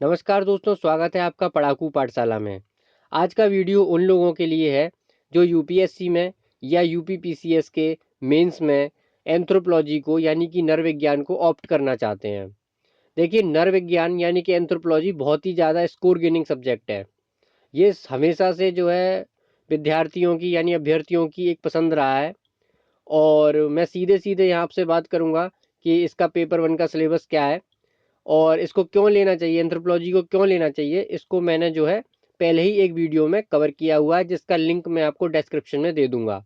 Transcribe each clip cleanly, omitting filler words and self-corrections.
नमस्कार दोस्तों, स्वागत है आपका पढ़ाकू पाठशाला में। आज का वीडियो उन लोगों के लिए है जो यूपीएससी में या यूपीपीसीएस के मेंस में एंथ्रोपोलॉजी को यानी कि नर विज्ञान को ऑप्ट करना चाहते हैं। देखिए, नर विज्ञान यानी कि एंथ्रोपोलॉजी बहुत ही ज़्यादा स्कोर गेनिंग सब्जेक्ट है। ये हमेशा से जो है विद्यार्थियों की यानी अभ्यर्थियों की एक पसंद रहा है। और मैं सीधे सीधे यहाँ आपसे बात करूँगा कि इसका पेपर 1 का सिलेबस क्या है और इसको क्यों लेना चाहिए, एंथ्रोपोलॉजी को क्यों लेना चाहिए। इसको मैंने जो है पहले ही एक वीडियो में कवर किया हुआ है, जिसका लिंक मैं आपको डिस्क्रिप्शन में दे दूंगा।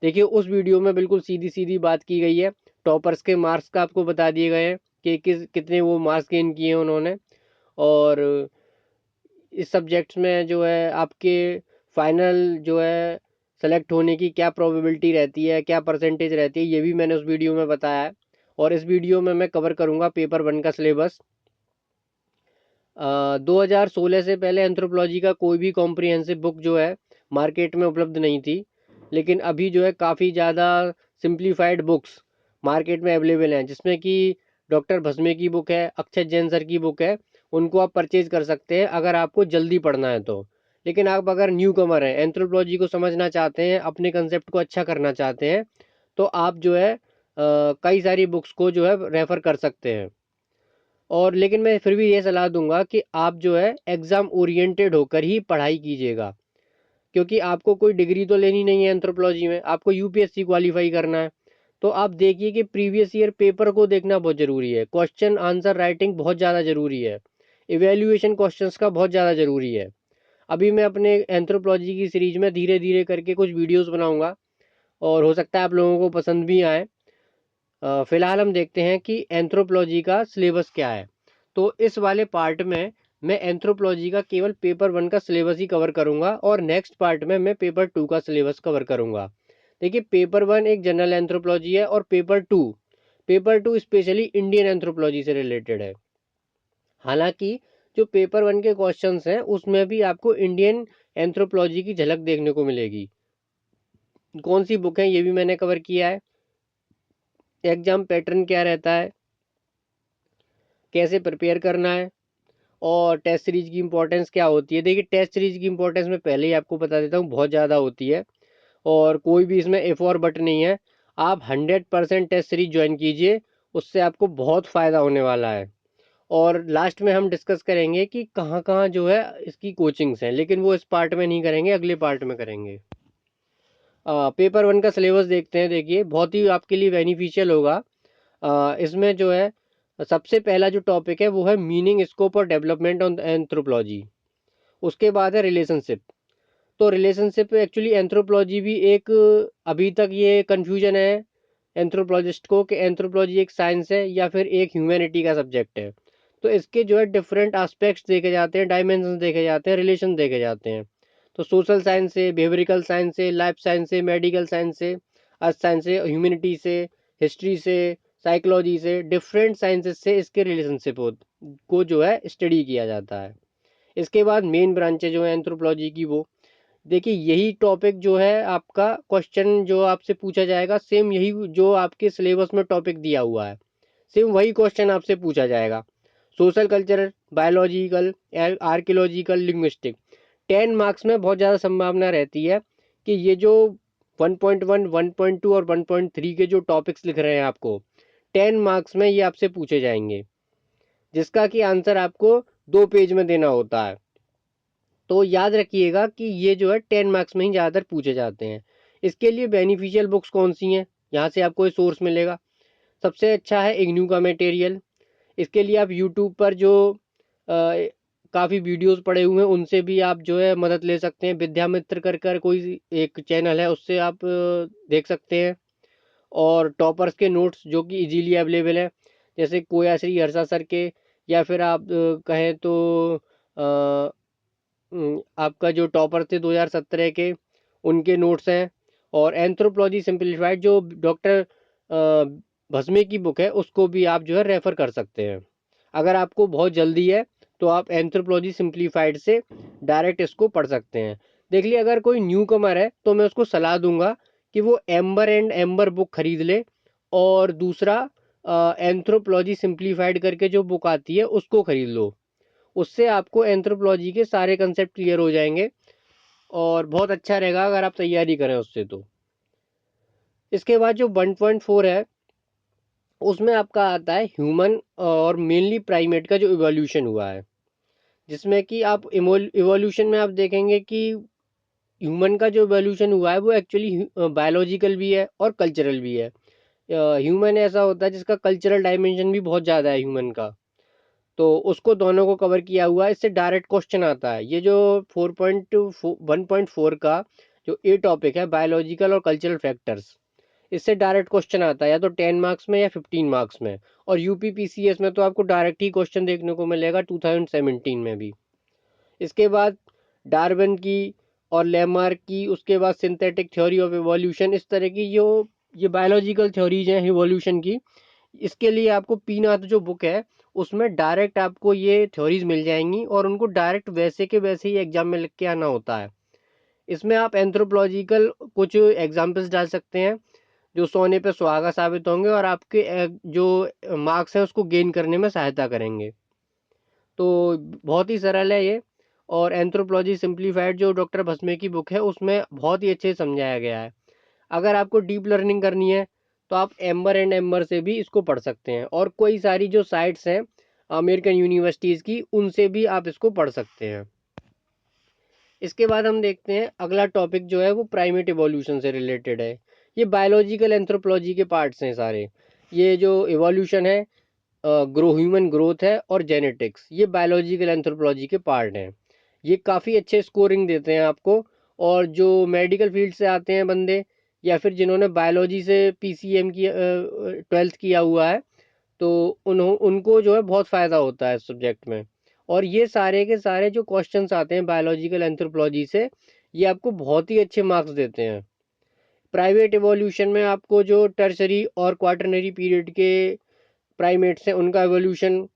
देखिए, उस वीडियो में बिल्कुल सीधी सीधी बात की गई है। टॉपर्स के मार्क्स का आपको बता दिए गए हैं कि कितने वो मार्क्स गेन किए हैं उन्होंने। और इस सब्जेक्ट्स में जो है आपके फाइनल जो है सेलेक्ट होने की क्या प्रोबेबिलिटी रहती है, क्या परसेंटेज रहती है, ये भी मैंने उस वीडियो में बताया है। और इस वीडियो में मैं कवर करूँगा पेपर 1 का सिलेबस। 2016 से पहले एंथ्रोपोलॉजी का कोई भी कॉम्प्रिहेंसिव बुक जो है मार्केट में उपलब्ध नहीं थी। लेकिन अभी जो है काफ़ी ज़्यादा सिंप्लीफाइड बुक्स मार्केट में अवेलेबल हैं, जिसमें कि डॉक्टर भस्मे की बुक है, अक्षय जैन सर की बुक है। उनको आप परचेज कर सकते हैं अगर आपको जल्दी पढ़ना है तो। लेकिन आप अगर न्यू कमर हैं, एंथ्रोपोलॉजी को समझना चाहते हैं, अपने कंसेप्ट को अच्छा करना चाहते हैं, तो आप जो है कई सारी बुक्स को जो है रेफ़र कर सकते हैं। और लेकिन मैं फिर भी ये सलाह दूंगा कि आप जो है एग्ज़ाम ओरिएंटेड होकर ही पढ़ाई कीजिएगा, क्योंकि आपको कोई डिग्री तो लेनी नहीं है एंथ्रोपोलॉजी में, आपको यूपीएससी क्वालिफाई करना है। तो आप देखिए कि प्रीवियस ईयर पेपर को देखना बहुत ज़रूरी है, क्वेश्चन आंसर राइटिंग बहुत ज़्यादा ज़रूरी है, इवेल्युएशन क्वेश्चंस का बहुत ज़्यादा ज़रूरी है। अभी मैं अपने एंथ्रोपोलॉजी की सीरीज में धीरे धीरे करके कुछ वीडियोज़ बनाऊँगा और हो सकता है आप लोगों को पसंद भी आए। फिलहाल हम देखते हैं कि एंथ्रोपोलॉजी का सिलेबस क्या है। तो इस वाले पार्ट में मैं एंथ्रोपोलॉजी का केवल पेपर 1 का सिलेबस ही कवर करूंगा और नेक्स्ट पार्ट में मैं पेपर 2 का सिलेबस कवर करूंगा। देखिए, पेपर 1 एक जनरल एंथ्रोपोलॉजी है और पेपर 2 स्पेशली इंडियन एंथ्रोपोलॉजी से रिलेटेड है। हालांकि जो पेपर 1 के क्वेश्चंस हैं उसमें भी आपको इंडियन एंथ्रोपोलॉजी की झलक देखने को मिलेगी। कौन सी बुक है ये भी मैंने कवर किया है, एग्जाम पैटर्न क्या रहता है, कैसे प्रिपेयर करना है और टेस्ट सीरीज की इंपॉर्टेंस क्या होती है। देखिए, टेस्ट सीरीज की इंपॉर्टेंस मैं पहले ही आपको बता देता हूँ, बहुत ज़्यादा होती है और कोई भी इसमें इफ़ और बट नहीं है। आप 100% टेस्ट सीरीज ज्वाइन कीजिए, उससे आपको बहुत फ़ायदा होने वाला है। और लास्ट में हम डिस्कस करेंगे कि कहाँ कहाँ जो है इसकी कोचिंग्स हैं, लेकिन वो इस पार्ट में नहीं करेंगे, अगले पार्ट में करेंगे। पेपर 1 का सिलेबस देखते हैं। देखिए, बहुत ही आपके लिए बेनिफिशियल होगा। इसमें जो है सबसे पहला जो टॉपिक है वो है मीनिंग, स्कोप और डेवलपमेंट ऑन एंथ्रोपोलॉजी। उसके बाद है रिलेशनशिप। तो रिलेशनशिप एक्चुअली एंथ्रोपोलॉजी भी एक, अभी तक ये कन्फ्यूजन है एंथ्रोपोलॉजिस्ट को कि एंथ्रोपोलॉजी एक साइंस है या फिर एक ह्यूमैनिटी का सब्जेक्ट है। तो इसके जो है डिफरेंट एस्पेक्ट्स देखे जाते हैं, डायमेंशंस देखे जाते हैं, रिलेशन देखे जाते हैं। तो सोशल साइंस से, बिहेवियरिकल साइंस से, लाइफ साइंस से, मेडिकल साइंस से, अर्थ साइंस से, ह्यूमैनिटी से, हिस्ट्री से, साइकोलॉजी से, डिफरेंट साइंसेस से इसके रिलेशनशिप को जो है स्टडी किया जाता है। इसके बाद मेन ब्रांचेज जो है एंथ्रोपोलॉजी की, वो देखिए यही टॉपिक जो है आपका क्वेश्चन जो आपसे पूछा जाएगा, सेम यही जो आपके सिलेबस में टॉपिक दिया हुआ है, सेम वही क्वेश्चन आपसे पूछा जाएगा। Social culture, biological, archaeological, linguistic. 10 marks में बहुत ज़्यादा संभावना रहती है कि ये जो 1.1, 1.2 और 1.3 के जो टॉपिक्स लिख रहे हैं आपको, 10 मार्क्स में ये आपसे पूछे जाएंगे, जिसका कि आंसर आपको 2 पेज में देना होता है। तो याद रखिएगा कि ये जो है 10 मार्क्स में ही ज़्यादातर पूछे जाते हैं। इसके लिए बेनिफिशियल बुक्स कौन सी हैं, यहाँ से आपको ये सोर्स मिलेगा। सबसे अच्छा है इग्नू का मटेरियल। इसके लिए आप यूट्यूब पर जो काफ़ी वीडियोस पड़े हुए हैं उनसे भी आप जो है मदद ले सकते हैं। विद्यामित्र कर कोई एक चैनल है, उससे आप देख सकते हैं। और टॉपर्स के नोट्स जो कि इजीली अवेलेबल है, जैसे कोया श्री हर्षा सर के, या फिर आप कहें तो अ, आपका जो टॉपर थे 2017 के, उनके नोट्स हैं। और एंथ्रोपोलॉजी सिंप्लीफाइड जो डॉक्टर भस्मे की बुक है, उसको भी आप जो है रेफ़र कर सकते हैं। अगर आपको बहुत जल्दी है तो आप एंथ्रोपोलॉजी सिंप्लीफाइड से डायरेक्ट इसको पढ़ सकते हैं। देख लिया, अगर कोई न्यू कमर है तो मैं उसको सलाह दूंगा कि वो एम्बर एंड एम्बर बुक खरीद ले, और दूसरा एंथ्रोपोलॉजी सिंप्लीफाइड करके जो बुक आती है उसको खरीद लो। उससे आपको एंथ्रोपोलॉजी के सारे कंसेप्ट क्लियर हो जाएंगे और बहुत अच्छा रहेगा अगर आप तैयारी करें उससे। तो इसके बाद जो 1.4 है उसमें आपका आता है ह्यूमन और मेनली प्राइमेट का जो इवोल्यूशन हुआ है, जिसमें कि आप इवोल्यूशन में आप देखेंगे कि ह्यूमन का जो इवोल्यूशन हुआ है वो एक्चुअली बायोलॉजिकल भी है और कल्चरल भी है। ह्यूमन ऐसा होता है जिसका कल्चरल डायमेंशन भी बहुत ज़्यादा है ह्यूमन का, तो उसको दोनों को कवर किया हुआ है। इससे डायरेक्ट क्वेश्चन आता है। ये जो 1.4 का जो ए टॉपिक है बायोलॉजिकल और कल्चरल फैक्टर्स, इससे डायरेक्ट क्वेश्चन आता है या तो 10 मार्क्स में या 15 मार्क्स में। और यूपीपीसीएस में तो आपको डायरेक्ट ही क्वेश्चन देखने को मिलेगा 2017 में भी। इसके बाद डार्विन की और लेमार्क की, उसके बाद सिंथेटिक थ्योरी ऑफ इवोल्यूशन, इस तरह की जो ये बायोलॉजिकल थ्योरीज हैं इवोल्यूशन की, इसके लिए आपको पीनाथ जो बुक है उसमें डायरेक्ट आपको ये थ्योरीज मिल जाएंगी और उनको डायरेक्ट वैसे के वैसे ही एग्जाम में लिख के आना होता है। इसमें आप एंथ्रोपोलॉजिकल कुछ एग्जाम्पल्स डाल सकते हैं जो सोने पे सुहागा साबित होंगे और आपके जो मार्क्स हैं उसको गेन करने में सहायता करेंगे। तो बहुत ही सरल है ये। और एंथ्रोपोलॉजी सिंप्लीफाइड जो डॉक्टर भस्मे की बुक है उसमें बहुत ही अच्छे से समझाया गया है। अगर आपको डीप लर्निंग करनी है तो आप एम्बर एंड एम्बर से भी इसको पढ़ सकते हैं, और कोई सारी जो साइट्स हैं अमेरिकन यूनिवर्सिटीज़ की उनसे भी आप इसको पढ़ सकते हैं। इसके बाद हम देखते हैं अगला टॉपिक जो है वो प्राइमेट इवोल्यूशन से रिलेटेड है। ये बायोलॉजिकल एंथ्रोपोलॉजी के पार्ट्स हैं सारे। ये जो इवोल्यूशन है, ह्यूमन ग्रोथ है और जेनेटिक्स, ये बायोलॉजिकल एंथ्रोपोलॉजी के पार्ट हैं। ये काफ़ी अच्छे स्कोरिंग देते हैं आपको। और जो मेडिकल फील्ड से आते हैं बंदे या फिर जिन्होंने बायोलॉजी से पीसीएम की 12th किया हुआ है, तो उनको जो है बहुत फ़ायदा होता है इस सब्जेक्ट में। और ये सारे के सारे जो क्वेश्चंस आते हैं बायोलॉजिकल एंथ्रोपोलॉजी से, ये आपको बहुत ही अच्छे मार्क्स देते हैं। प्राइवेट एवोल्यूशन में आपको जो टर्शरी और क्वाटरनरी पीरियड के प्राइमेट्स हैं उनका एवोल्यूशन,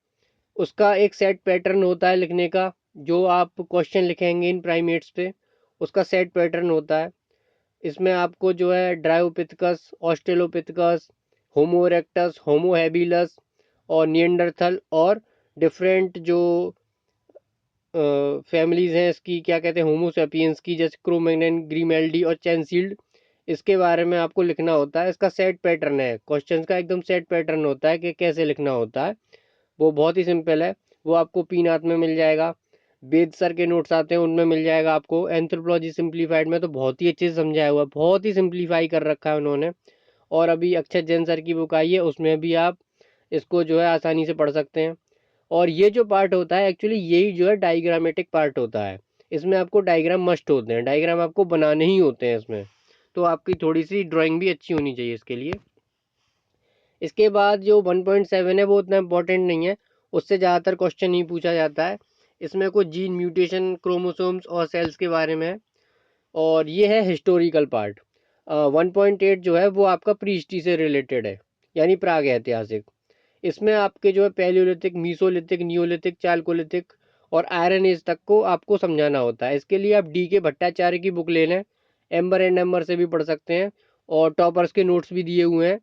उसका एक सेट पैटर्न होता है लिखने का। जो आप क्वेश्चन लिखेंगे इन प्राइमेट्स पे उसका सेट पैटर्न होता है। इसमें आपको जो है ड्रायोपिथेकस, ऑस्ट्रेलोपिथेकस, होमो इरेक्टस, होमो हैबिलस और निएंडरथल और डिफरेंट जो फैमिलीज हैं इसकी, क्या कहते हैं, होमो सेपियंस की, जैसे क्रोमैग्नन, ग्रीमेल्डी और चैनसील्ड, इसके बारे में आपको लिखना होता है। इसका सेट पैटर्न है, क्वेश्चंस का एकदम सेट पैटर्न होता है कि कैसे लिखना होता है। वो बहुत ही सिंपल है, वो आपको पीनाथ में मिल जाएगा। वेद सर के नोट्स आते हैं उनमें मिल जाएगा आपको। एंथ्रोपोलॉजी सिंप्लीफाइड में तो बहुत ही अच्छे से समझाया हुआ है, बहुत ही सिंप्लीफाई कर रखा है उन्होंने। और अभी अक्षय जैन सर की बुक आई है उसमें भी आप इसको जो है आसानी से पढ़ सकते हैं। और ये जो पार्ट होता है एक्चुअली यही जो है डायग्रामेटिक पार्ट होता है। इसमें आपको डायग्राम मस्ट होते हैं, डायग्राम आपको बनाने ही होते हैं इसमें। तो आपकी थोड़ी सी ड्राइंग भी अच्छी होनी चाहिए इसके लिए। इसके बाद जो 1.7 है वो उतना इम्पोर्टेंट नहीं है, उससे ज़्यादातर क्वेश्चन नहीं पूछा जाता है। इसमें कुछ जीन म्यूटेशन, क्रोमोसोम्स और सेल्स के बारे में है। और ये है हिस्टोरिकल पार्ट। 1.8 जो है वो आपका प्री हिस्ट्री से रिलेटेड है, यानी प्राग ऐतिहासिक। इसमें आपके जो है पैलियोलिथिक, मीसोलिथिक, नियोलिथिक, चालकोलिथिक और आयरन एज तक को आपको समझाना होता है। इसके लिए आप डी के भट्टाचार्य की बुक ले लें, एम्बर एंड एम्बर से भी पढ़ सकते हैं और टॉपर्स के नोट्स भी दिए हुए हैं।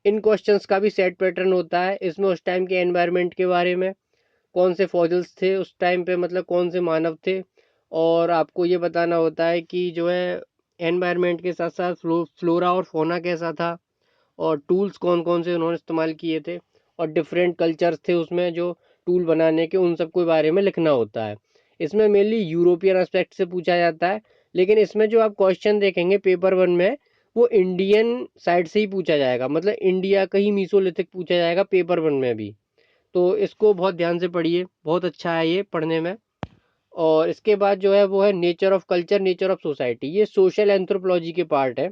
इन क्वेश्चंस का भी सेट पैटर्न होता है। इसमें उस टाइम के एनवायरनमेंट के बारे में, कौन से फॉसिल्स थे उस टाइम पे, मतलब कौन से मानव थे, और आपको ये बताना होता है कि जो है एनवायरनमेंट के साथ साथ फ्लोरा और फोना कैसा था, और टूल्स कौन कौन से उन्होंने इस्तेमाल किए थे, और डिफरेंट कल्चर्स थे उसमें जो टूल बनाने के, उन सब के बारे में लिखना होता है। इसमें मेनली यूरोपियन एस्पेक्ट से पूछा जाता है, लेकिन इसमें जो आप क्वेश्चन देखेंगे पेपर 1 में वो इंडियन साइड से ही पूछा जाएगा, मतलब इंडिया का ही मीसोलिथिक पूछा जाएगा पेपर 1 में भी। तो इसको बहुत ध्यान से पढ़िए, बहुत अच्छा है ये पढ़ने में। और इसके बाद जो है वो है nature of culture, nature of society, ये सोशल एंथ्रोपोलॉजी के पार्ट है।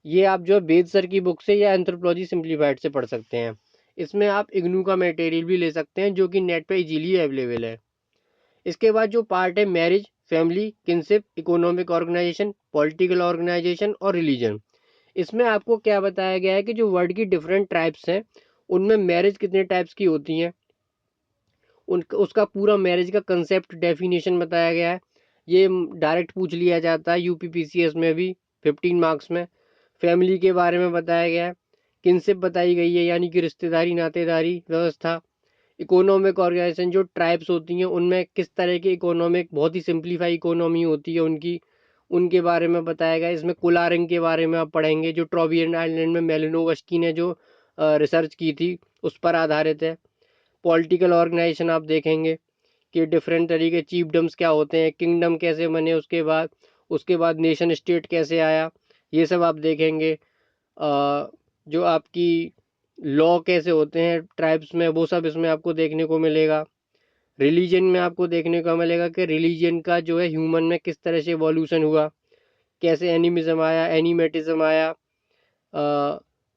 ये आप जो है वेद सर की बुक से या एंथ्रोपोलॉजी सिंप्लीफाइड से पढ़ सकते हैं। इसमें आप इग्नू का मटेरियल भी ले सकते हैं जो कि नेट पे इजीली अवेलेबल है। इसके बाद जो पार्ट है marriage, family, kinship, economic organisation, political organisation और रिलीजन, इसमें आपको क्या बताया गया है कि जो वर्ल्ड की डिफरेंट ट्राइब्स हैं उनमें मैरिज कितने टाइप्स की होती हैं, उन उसका पूरा मैरिज का कंसेप्ट डेफिनेशन बताया गया है। ये डायरेक्ट पूछ लिया जाता है यूपीपीसीएस में भी 15 मार्क्स में। फैमिली के बारे में बताया गया है, किनशिप बताई गई है यानी कि रिश्तेदारी नातेदारी व्यवस्था। इकोनॉमिक ऑर्गेनाइजेशन जो ट्राइब्स होती हैं उनमें किस तरह की इकोनॉमिक बहुत ही सिंप्लीफाई इकोनॉमी होती है उनकी, उनके बारे में बताया गया। इसमें कुलारिंग के बारे में आप पढ़ेंगे, जो ट्रोबियन आइलैंड में मेलिनोवस्की ने जो रिसर्च की थी उस पर आधारित है। पॉलिटिकल ऑर्गेनाइजेशन आप देखेंगे कि डिफरेंट तरीके चीफडम्स क्या होते हैं, किंगडम कैसे बने, उसके बाद नेशन स्टेट कैसे आया, ये सब आप देखेंगे। जो आपकी लॉ कैसे होते हैं ट्राइब्स में, वो सब इसमें आपको देखने को मिलेगा। रिलीजन में आपको देखने को मिलेगा कि रिलीजन का जो है ह्यूमन में किस तरह से इवोल्यूशन हुआ, कैसे एनिमिज्म आया, एनिमेटिज्म आया।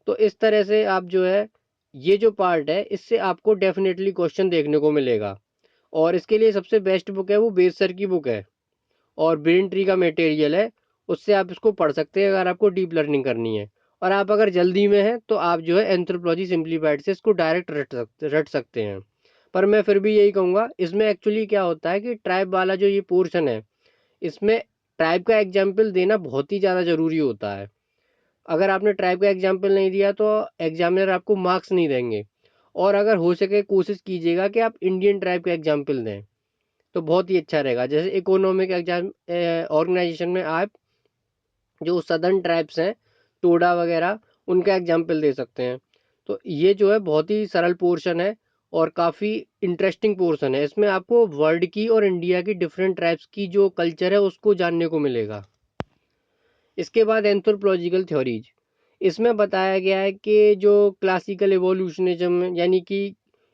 तो इस तरह से आप जो है ये जो पार्ट है इससे आपको डेफिनेटली क्वेश्चन देखने को मिलेगा। और इसके लिए सबसे बेस्ट बुक है वो बेस सर की बुक है, और ब्रेन ट्री का मटेरियल है, उससे आप इसको पढ़ सकते हैं अगर आपको डीप लर्निंग करनी है। और आप अगर जल्दी में हैं तो आप जो है एंथ्रोपोलॉजी सिंप्लीफाइड से इसको डायरेक्ट रट सकते हैं। पर मैं फिर भी यही कहूँगा, इसमें एक्चुअली क्या होता है कि ट्राइब वाला जो ये पोर्शन है, इसमें ट्राइब का एग्जाम्पल देना बहुत ही ज़्यादा ज़रूरी होता है। अगर आपने ट्राइब का एग्जाम्पल नहीं दिया तो एग्जामिनर आपको मार्क्स नहीं देंगे। और अगर हो सके कोशिश कीजिएगा कि आप इंडियन ट्राइब का एग्जाम्पल दें तो बहुत ही अच्छा रहेगा। जैसे इकोनॉमिक एग्जाम ऑर्गेनाइजेशन में आप जो सदर्न ट्राइब्स हैं, टोडा वगैरह, उनका एग्जाम्पल दे सकते हैं। तो ये जो है बहुत ही सरल पोर्शन है और काफ़ी इंटरेस्टिंग पोर्शन है। इसमें आपको वर्ल्ड की और इंडिया की डिफरेंट ट्राइब्स की जो कल्चर है उसको जानने को मिलेगा। इसके बाद एंथ्रोपोलॉजिकल थ्योरीज, इसमें बताया गया है कि जो क्लासिकल इवोल्यूशनिज्म यानी कि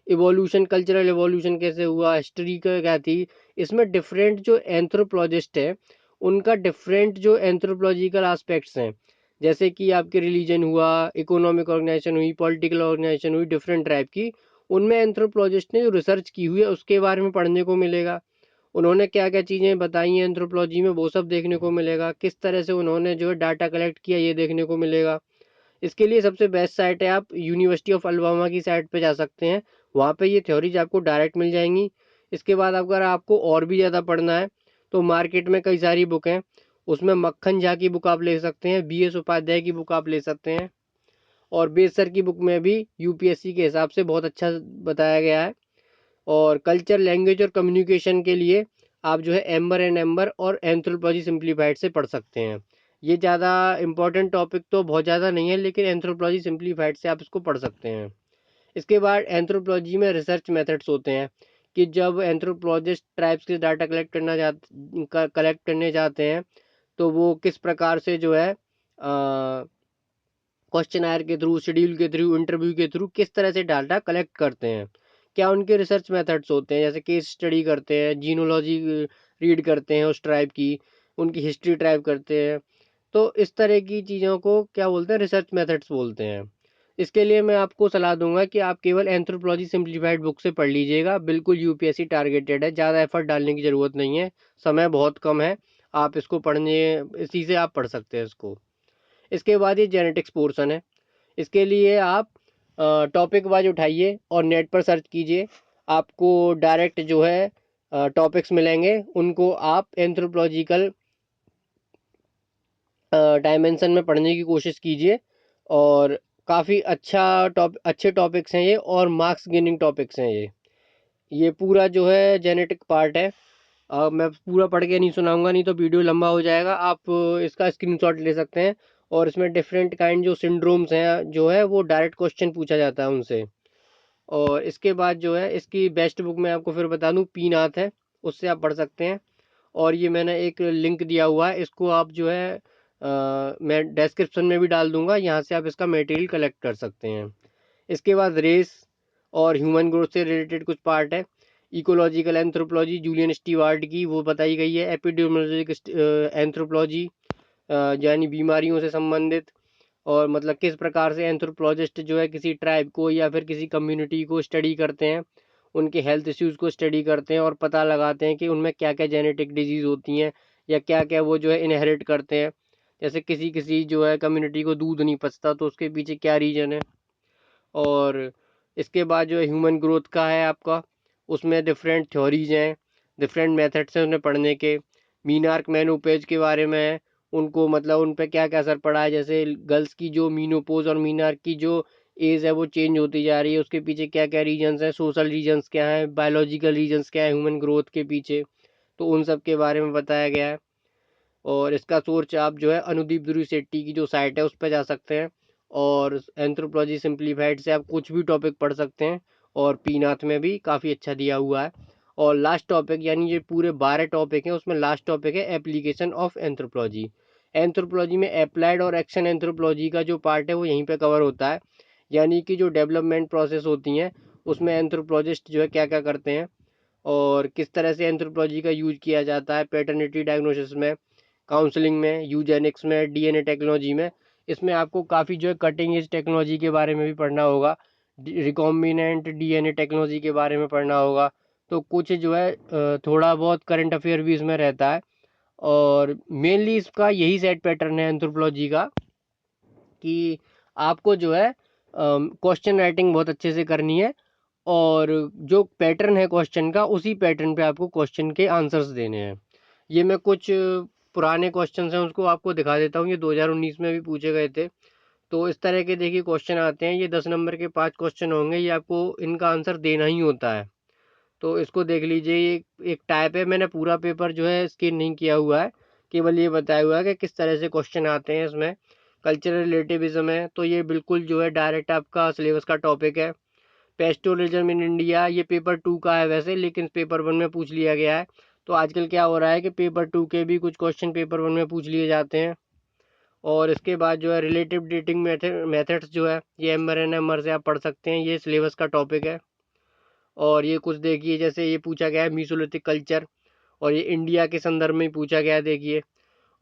इवोल्यूशन, कल्चरल इवोल्यूशन कैसे हुआ, हिस्ट्री का क्या थी, इसमें डिफरेंट जो एंथ्रोपोलॉजिस्ट है उनका डिफरेंट जो एंथ्रोपोलॉजिकल एस्पेक्ट्स हैं, जैसे कि आपके रिलीजन हुआ, इकोनॉमिक ऑर्गेनाइजेशन हुई, पॉलिटिकल ऑर्गेनाइजेशन हुई डिफरेंट टाइप की, उनमें एंथ्रोपोलॉजिस्ट ने जो रिसर्च की हुई है उसके बारे में पढ़ने को मिलेगा। उन्होंने क्या क्या चीज़ें बताई हैं एंथ्रोपोलॉजी में वो सब देखने को मिलेगा। किस तरह से उन्होंने जो है डाटा कलेक्ट किया ये देखने को मिलेगा। इसके लिए सबसे बेस्ट साइट है, आप यूनिवर्सिटी ऑफ अलबामा की साइट पे जा सकते हैं, वहाँ पे ये थ्योरीज आपको डायरेक्ट मिल जाएंगी। इसके बाद अगर आपको और भी ज़्यादा पढ़ना है तो मार्केट में कई सारी बुक हैं, उसमें मक्खन झा की बुक आप ले सकते हैं, BS उपाध्याय की बुक आप ले सकते हैं, और बेसर की बुक में भी यूपीएससी के हिसाब से बहुत अच्छा बताया गया है। और कल्चर, लैंग्वेज और कम्युनिकेशन के लिए आप जो है एम्बर एंड एम्बर और एंथ्रोपोलॉजी सिंप्लीफाइड से पढ़ सकते हैं। ये ज़्यादा इंपॉर्टेंट टॉपिक तो बहुत ज़्यादा नहीं है, लेकिन एंथ्रोपोलॉजी सिंप्लीफाइड से आप इसको पढ़ सकते हैं। इसके बाद एंथ्रोपोलॉजी में रिसर्च मेथड्स होते हैं कि जब एंथ्रोपोलॉजिस्ट ट्राइब्स के डाटा कलेक्ट करने जाते हैं तो वो किस प्रकार से जो है क्वेश्चन आयर के थ्रू, शेड्यूल के थ्रू, इंटरव्यू के थ्रू किस तरह से डाटा कलेक्ट करते हैं, क्या उनके रिसर्च मेथड्स होते हैं, जैसे केस स्टडी करते हैं, जीनोलॉजी रीड करते हैं उस ट्राइब की, उनकी हिस्ट्री ट्राइब करते हैं। तो इस तरह की चीज़ों को क्या बोलते हैं, रिसर्च मेथड्स बोलते हैं। इसके लिए मैं आपको सलाह दूंगा कि आप केवल एंथ्रोपोलॉजी सिंप्लीफाइड बुक से पढ़ लीजिएगा, बिल्कुल यूपीएससी टारगेटेड है, ज़्यादा एफर्ट डालने की ज़रूरत नहीं है, समय बहुत कम है, आप इसको पढ़ने, इसी से आप पढ़ सकते हैं इसको। इसके बाद ये जेनेटिक्स पोर्शन है, इसके लिए आप टॉपिक वाइज उठाइए और नेट पर सर्च कीजिए, आपको डायरेक्ट जो है टॉपिक्स मिलेंगे, उनको आप एंथ्रोपोलॉजिकल डायमेंशन में पढ़ने की कोशिश कीजिए। और काफ़ी अच्छे टॉपिक्स हैं ये, और मार्क्स गेनिंग टॉपिक्स हैं ये पूरा जो है जेनेटिक पार्ट है। मैं पूरा पढ़ के नहीं सुनाऊंगा, नहीं तो वीडियो लंबा हो जाएगा, आप इसका स्क्रीनशॉट ले सकते हैं। और इसमें डिफरेंट काइंड जो सिंड्रोम्स हैं जो है वो डायरेक्ट क्वेश्चन पूछा जाता है उनसे। और इसके बाद जो है इसकी बेस्ट बुक मैं आपको फिर बता दूं, पी नाथ है, उससे आप पढ़ सकते हैं। और ये मैंने एक लिंक दिया हुआ है, इसको आप जो है मैं डिस्क्रिप्शन में भी डाल दूंगा, यहाँ से आप इसका मटेरियल कलेक्ट कर सकते हैं। इसके बाद रेस और ह्यूमन ग्रोथ से रिलेटेड कुछ पार्ट है, इकोलॉजिकल एंथ्रोपोलॉजी जूलियन स्टीवार्ट की वो बताई गई है, एपिडेमियोलॉजिक एंथ्रोपोलॉजी यानी बीमारियों से संबंधित, और मतलब किस प्रकार से एंथ्रोपोलॉजिस्ट जो है किसी ट्राइब को या फिर किसी कम्युनिटी को स्टडी करते हैं, उनके हेल्थ इश्यूज़ को स्टडी करते हैं और पता लगाते हैं कि उनमें क्या क्या जेनेटिक डिजीज़ होती हैं, या क्या क्या वो जो है इनहेरिट करते हैं। जैसे किसी किसी जो है कम्युनिटी को दूध नहीं पचता तो उसके पीछे क्या रीज़न है। और इसके बाद जो है ह्यूमन ग्रोथ का है आपका, उसमें डिफरेंट थ्योरीज हैं, डिफरेंट मेथड्स हैं उन्हें पढ़ने के। मीनार्क मेनोपेज के बारे में है, उनको मतलब उन पे क्या क्या असर पड़ा है, जैसे गर्ल्स की जो मीनोपोज और मीनार्क की जो एज है वो चेंज होती जा रही है, उसके पीछे क्या क्या रीजन्स हैं, सोशल रीजन्स क्या हैं, बायोलॉजिकल रीजन्स क्या है ह्यूमन ग्रोथ के पीछे, तो उन सब के बारे में बताया गया है। और इसका सोर्स आप जो है अनुदीप ध्रुव शेट्टी की जो साइट है उस पर जा सकते हैं, और एंथ्रोपोलॉजी सिंप्लीफाइड से आप कुछ भी टॉपिक पढ़ सकते हैं, और पीनाथ में भी काफ़ी अच्छा दिया हुआ है। और लास्ट टॉपिक, यानी ये पूरे 12 टॉपिक हैं, उसमें लास्ट टॉपिक है एप्लीकेशन ऑफ एंथ्रोपोलॉजी। एंथ्रोपोलॉजी में अप्लाइड और एक्शन एंथ्रोपोलॉजी का जो पार्ट है वो यहीं पे कवर होता है, यानी कि जो डेवलपमेंट प्रोसेस होती हैं उसमें एंथ्रोपोलॉजिस्ट जो है क्या क्या करते हैं, और किस तरह से एंथ्रोपोलॉजी का यूज किया जाता है पैटर्निटी डायग्नोसिस में, काउंसलिंग में, यूजेनिक्स में, डीएनए टेक्नोलॉजी में। इसमें आपको काफ़ी जो है कटिंग एज टेक्नोलॉजी के बारे में भी पढ़ना होगा, रिकॉम्बिनेंट डीएनए टेक्नोलॉजी के बारे में पढ़ना होगा। तो कुछ जो है थोड़ा बहुत करंट अफेयर भी इसमें रहता है, और मेनली इसका यही सेट पैटर्न है एंथ्रोपोलॉजी का, कि आपको जो है क्वेश्चन राइटिंग बहुत अच्छे से करनी है, और जो पैटर्न है क्वेश्चन का उसी पैटर्न पे आपको क्वेश्चन के आंसर्स देने हैं। ये मैं कुछ पुराने क्वेश्चंस हैं उसको आपको दिखा देता हूँ, ये 2019 में भी पूछे गए थे। तो इस तरह के देखिए क्वेश्चन आते हैं, ये 10 नंबर के 5 क्वेश्चन होंगे, ये आपको इनका आंसर देना ही होता है। तो इसको देख लीजिए, ये एक टाइप है, मैंने पूरा पेपर जो है स्किन नहीं किया हुआ है, केवल ये बताया हुआ है कि किस तरह से क्वेश्चन आते हैं इसमें। कल्चरल रिलेटिविज्म है, तो ये बिल्कुल जो है डायरेक्ट आपका सिलेबस का टॉपिक है। पेस्टोरिज्म इन इंडिया, ये पेपर 2 का है वैसे, लेकिन पेपर 1 में पूछ लिया गया है। तो आजकल क्या हो रहा है कि पेपर 2 के भी कुछ क्वेश्चन पेपर 1 में पूछ लिए जाते हैं। और इसके बाद जो है रिलेटिव डेटिंग मेथड्स जो है, ये एमआर से आप पढ़ सकते हैं, ये सिलेबस का टॉपिक है। और ये कुछ देखिए, जैसे ये पूछा गया है मीसोलिथिक कल्चर, और ये इंडिया के संदर्भ में पूछा गया है देखिए।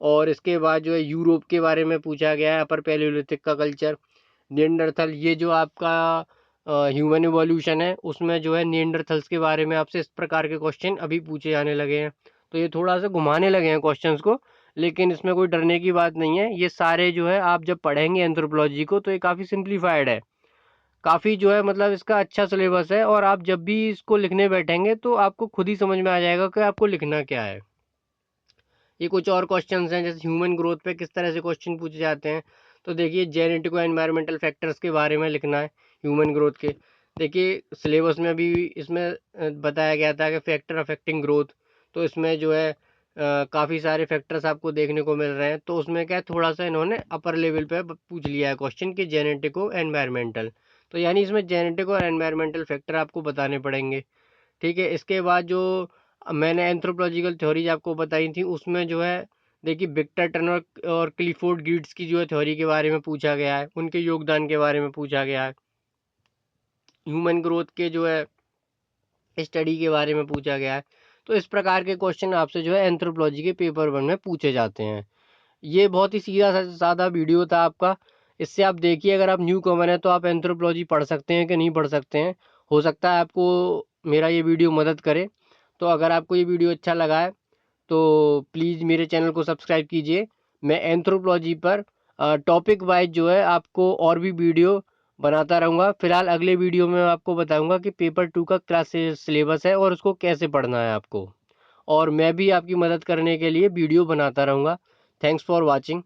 और इसके बाद जो है यूरोप के बारे में पूछा गया है, अपर पैलियोलिथिक का कल्चर। निएंडरथल, ये जो आपका ह्यूमन इवोल्यूशन है उसमें जो है निएंडरथल्स के बारे में आपसे इस प्रकार के क्वेश्चन अभी पूछे जाने लगे हैं। तो ये थोड़ा सा घुमाने लगे हैं क्वेश्चंस को, लेकिन इसमें कोई डरने की बात नहीं है। ये सारे जो है आप जब पढ़ेंगे एंथ्रोपोलॉजी को तो ये काफ़ी सिंप्लीफाइड है, काफ़ी जो है मतलब इसका अच्छा सिलेबस है, और आप जब भी इसको लिखने बैठेंगे तो आपको खुद ही समझ में आ जाएगा कि आपको लिखना क्या है। ये कुछ और क्वेश्चंस हैं, जैसे ह्यूमन ग्रोथ पे किस तरह से क्वेश्चन पूछे जाते हैं। तो देखिए जेनेटिक और एनवायरमेंटल फैक्टर्स के बारे में लिखना है ह्यूमन ग्रोथ के। देखिए सिलेबस में भी इसमें बताया गया था कि फैक्टर अफेक्टिंग ग्रोथ, तो इसमें जो है काफ़ी सारे फैक्टर्स आपको देखने को मिल रहे हैं। तो उसमें क्या है, थोड़ा सा इन्होंने अपर लेवल पे पूछ लिया है क्वेश्चन कि जेनेटिक और एनवायरमेंटल, तो यानी इसमें जेनेटिक और एनवायरमेंटल फैक्टर आपको बताने पड़ेंगे। ठीक है, इसके बाद जो मैंने एंथ्रोपोलॉजिकल थ्योरीज आपको बताई थी उसमें जो है देखिए विक्टर टर्नर और क्लिफोर्ड गिब्स की जो है थ्योरी के बारे में पूछा गया है, उनके योगदान के बारे में पूछा गया है। ह्यूमन ग्रोथ के जो है स्टडी के बारे में पूछा गया है। तो इस प्रकार के क्वेश्चन आपसे जो है एंथ्रोपोलॉजी के पेपर 1 में पूछे जाते हैं। ये बहुत ही सीधा सादा वीडियो था आपका। इससे आप देखिए, अगर आप न्यू कमर हैं तो आप एंथ्रोपोलॉजी पढ़ सकते हैं कि नहीं पढ़ सकते हैं। हो सकता है आपको मेरा ये वीडियो मदद करे। तो अगर आपको ये वीडियो अच्छा लगा है तो प्लीज़ मेरे चैनल को सब्सक्राइब कीजिए। मैं एंथ्रोपोलॉजी पर टॉपिक वाइज जो है आपको और भी वीडियो बनाता रहूँगा। फिलहाल अगले वीडियो में मैं आपको बताऊँगा कि पेपर 2 का क्या सिलेबस है और उसको कैसे पढ़ना है आपको। और मैं भी आपकी मदद करने के लिए वीडियो बनाता रहूँगा। थैंक्स फॉर वॉचिंग,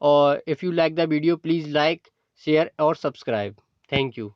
और if you like the video please like, share और सब्सक्राइब। Thank you.